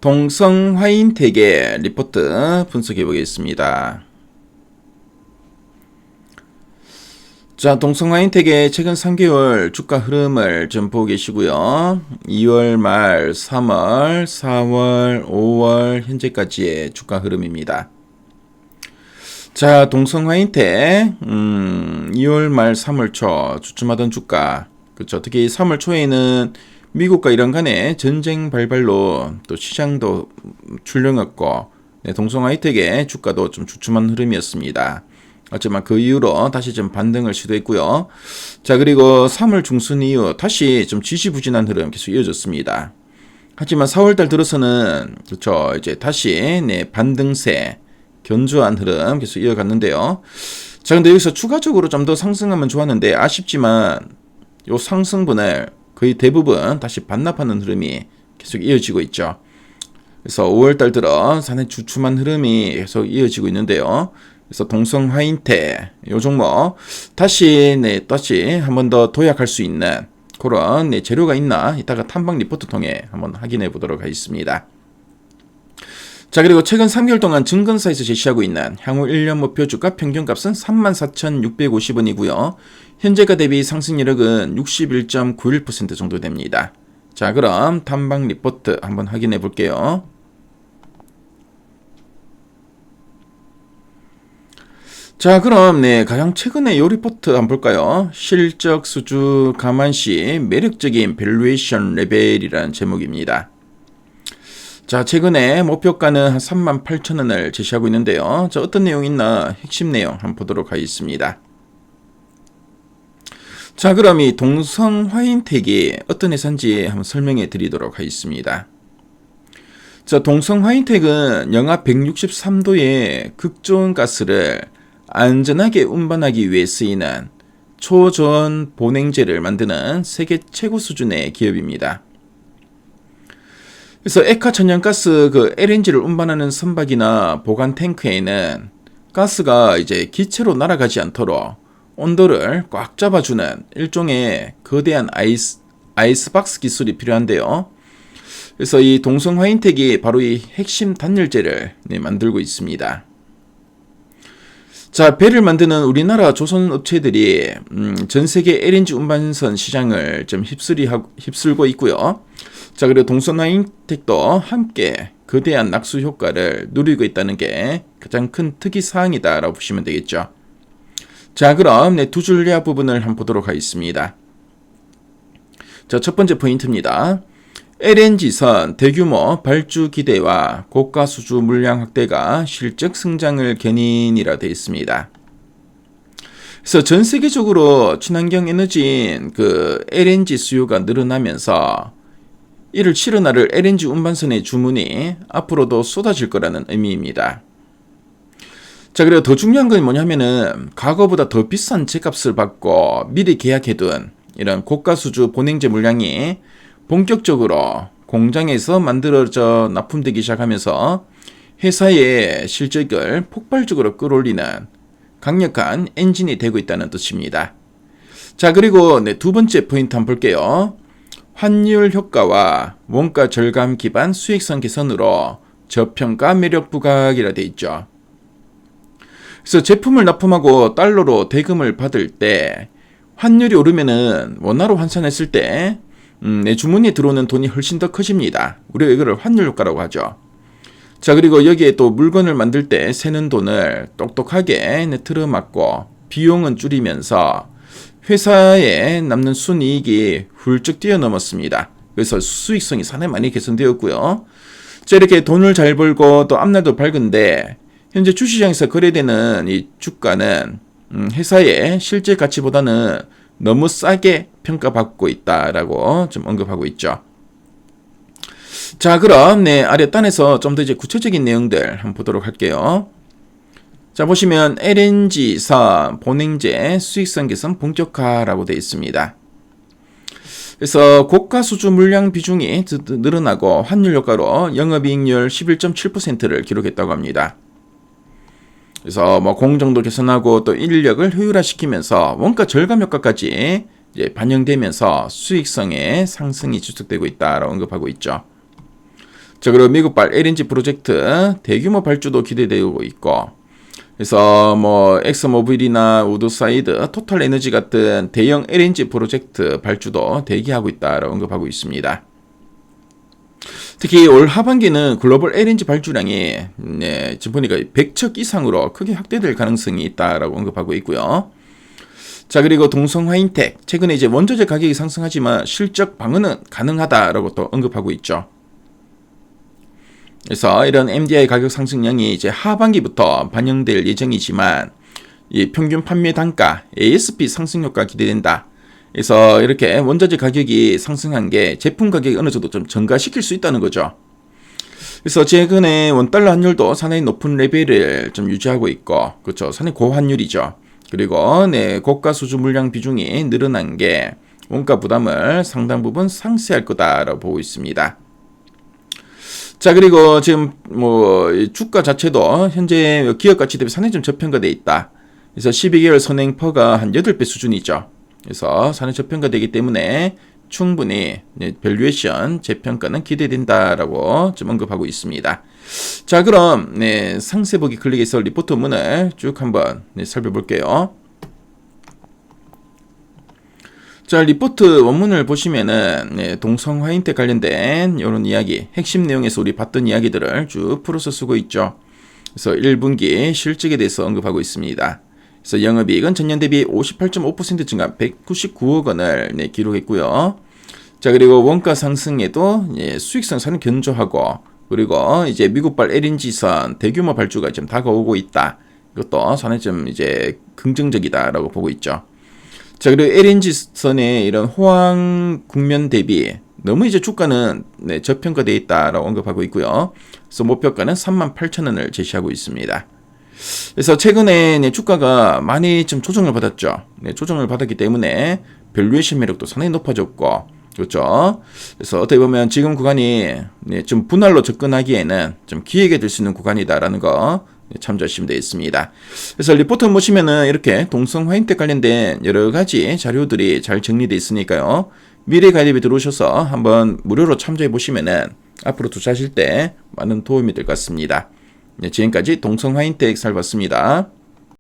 동성화인텍의 리포트 분석해 보겠습니다. 자, 동성화인텍의 최근 3개월 주가 흐름을 좀 보고 계시고요. 2월 말, 3월, 4월, 5월 현재까지의 주가 흐름입니다. 자, 동성화인텍 2월 말, 3월 초 주춤하던 주가, 그렇죠. 특히 3월 초에는 미국과 이란 간의 전쟁 발발로 또 시장도 출렁였고, 동성화인텍의 주가도 좀 주춤한 흐름이었습니다. 하지만 그 이후로 다시 좀 반등을 시도했고요. 자, 그리고 3월 중순 이후 다시 좀 지지부진한 흐름 계속 이어졌습니다. 하지만 4월달 들어서는 그렇죠, 이제 다시 반등세 견조한 흐름 계속 이어갔는데요. 자, 근데 여기서 추가적으로 좀 더 상승하면 좋았는데 아쉽지만 요 상승분을 거의 대부분 다시 반납하는 흐름이 계속 이어지고 있죠. 그래서 5월달 들어 상당히 주춤한 흐름이 계속 이어지고 있는데요. 그래서 동성화인텍 요 종목 다시 한 번 더 도약할 수 있는 그런 재료가 있나 이따가 탐방 리포트 통해 한번 확인해 보도록 하겠습니다. 자, 그리고 최근 3개월 동안 증권사에서 제시하고 있는 향후 1년 목표 주가 평균값은 34,650원이고요. 현재가 대비 상승률은 61.91% 정도 됩니다. 자, 그럼 탐방 리포트 한번 확인해 볼게요. 자, 그럼 가장 최근에 요 리포트 한번 볼까요? 실적 수주 감안시 매력적인 밸류에이션 레벨이라는 제목입니다. 자, 최근에 목표가는 한 38,000원을 제시하고 있는데요. 자, 어떤 내용이 있나 핵심 내용 한번 보도록 하겠습니다. 자, 그럼 이 동성화인텍이 어떤 회사인지 한번 설명해 드리도록 하겠습니다. 자, 동성화인텍은 영하 163도의 극저온 가스를 안전하게 운반하기 위해 쓰이는 초저온 보냉제를 만드는 세계 최고 수준의 기업입니다. 그래서 액화천연가스 LNG를 운반하는 선박이나 보관 탱크에는 가스가 이제 기체로 날아가지 않도록 온도를 꽉 잡아주는 일종의 거대한 아이스박스 기술이 필요한데요. 그래서 이 동성화인텍이 바로 이 핵심 단열재를 만들고 있습니다. 자, 배를 만드는 우리나라 조선 업체들이 전 세계 LNG 운반선 시장을 좀 휩쓸고 있고요. 자, 그리고 동성화인텍도 함께 거대한 낙수 효과를 누리고 있다는 게 가장 큰 특이사항이다라고 보시면 되겠죠. 자, 그럼 두 줄야 부분을 한번 보도록 하겠습니다. 자, 첫 번째 포인트입니다. LNG선 대규모 발주 기대와 고가 수주 물량 확대가 실적 성장을 견인이라 되어 있습니다. 그래서 전 세계적으로 친환경 에너지인 LNG 수요가 늘어나면서 이를 실어 나를 LNG 운반선의 주문이 앞으로도 쏟아질 거라는 의미입니다. 자, 그리고 더 중요한 건 뭐냐면은 과거보다 더 비싼 제값을 받고 미리 계약해둔 이런 고가 수주 보냉제 물량이 본격적으로 공장에서 만들어져 납품되기 시작하면서 회사의 실적을 폭발적으로 끌어올리는 강력한 엔진이 되고 있다는 뜻입니다. 자, 그리고 두 번째 포인트 한번 볼게요. 환율 효과와 원가 절감 기반 수익성 개선으로 저평가 매력 부각이라 되어 있죠. 그래서 제품을 납품하고 달러로 대금을 받을 때 환율이 오르면은 원화로 환산했을 때 내 주문이 들어오는 돈이 훨씬 더 커집니다. 우리가 이거를 환율 효과라고 하죠. 자, 그리고 여기에 또 물건을 만들 때 새는 돈을 똑똑하게 틀어막고 비용은 줄이면서 회사에 남는 순이익이 훌쩍 뛰어넘었습니다. 그래서 수익성이 상당히 많이 개선되었고요. 자, 이렇게 돈을 잘 벌고 또 앞날도 밝은데 현재 주시장에서 거래되는 이 주가는 회사의 실제 가치보다는 너무 싸게 평가받고 있다라고 좀 언급하고 있죠. 자, 그럼 아랫단에서 좀 더 이제 구체적인 내용들 한번 보도록 할게요. 자, 보시면 LNG선 보냉제 수익성 개선 본격화라고 되어 있습니다. 그래서 고가 수주 물량 비중이 늘어나고 환율 효과로 영업이익률 11.7%를 기록했다고 합니다. 그래서 공정도 개선하고 또 인력을 효율화시키면서 원가 절감 효과까지 이제 반영되면서 수익성의 상승이 지속되고 있다라고 언급하고 있죠. 자, 그리고 미국발 LNG 프로젝트 대규모 발주도 기대되고 있고, 그래서 뭐 엑스모빌이나 우드사이드, 토탈에너지 같은 대형 LNG 프로젝트 발주도 대기하고 있다라고 언급하고 있습니다. 특히 올 하반기는 글로벌 LNG 발주량이 지금 보니까 100척 이상으로 크게 확대될 가능성이 있다라고 언급하고 있고요. 자, 그리고 동성화인텍 최근에 이제 원자재 가격이 상승하지만 실적 방어는 가능하다라고 또 언급하고 있죠. 그래서 이런 MDI 가격 상승량이 이제 하반기부터 반영될 예정이지만 이 평균 판매 단가 ASP 상승 효과 기대된다. 그래서 이렇게 원자재 가격이 상승한 게 제품 가격이 어느 정도 좀 증가시킬 수 있다는 거죠. 그래서 최근에 원달러 환율도 상당히 높은 레벨을 좀 유지하고 있고, 그렇죠. 상당히 고환율이죠. 그리고 고가 수주 물량 비중이 늘어난 게 원가 부담을 상당 부분 상쇄할 거다라고 보고 있습니다. 자, 그리고 지금 뭐 주가 자체도 현재 기업 가치 대비 상당히 좀 저평가되어 있다. 그래서 12개월 선행퍼가 한 8배 수준이죠. 그래서 상당히 저평가되기 때문에 충분히 밸류에이션 재평가는 기대된다라고 좀 언급하고 있습니다. 자, 그럼 상세보기 클릭해서 리포트 문을 쭉 한번 살펴볼게요. 자, 리포트 원문을 보시면은 동성화인텍 관련된 이런 이야기, 핵심 내용에서 우리 봤던 이야기들을 쭉 풀어서 쓰고 있죠. 그래서 1분기 실적에 대해서 언급하고 있습니다. 그래서 영업이익은 전년 대비 58.5% 증가 199억 원을 기록했고요. 자, 그리고 원가 상승에도 수익성 상당히 견조하고, 그리고 이제 미국발 LNG선 대규모 발주가 좀 다가오고 있다. 이것도 상당히 좀 이제 긍정적이다라고 보고 있죠. 자, 그리고 LNG선의 이런 호황 국면 대비 너무 이제 주가는 저평가되어 있다라고 언급하고 있고요. 그래서 목표가는 38,000원을 제시하고 있습니다. 그래서 최근에 주가가 많이 좀 조정을 받았죠. 조정을 받았기 때문에 밸류에이션 매력도 상당히 높아졌고, 그렇죠. 그래서 어떻게 보면 지금 구간이 좀 분할로 접근하기에는 좀 기회가 될 수 있는 구간이다라는 거 참조하시면 되겠습니다. 그래서 리포트 보시면은 이렇게 동성화인텍 관련된 여러 가지 자료들이 잘 정리되어 있으니까요. 미래 가이드에 들어오셔서 한번 무료로 참조해 보시면은 앞으로 투자하실 때 많은 도움이 될 것 같습니다. 지금까지 동성화인텍 살봤습니다.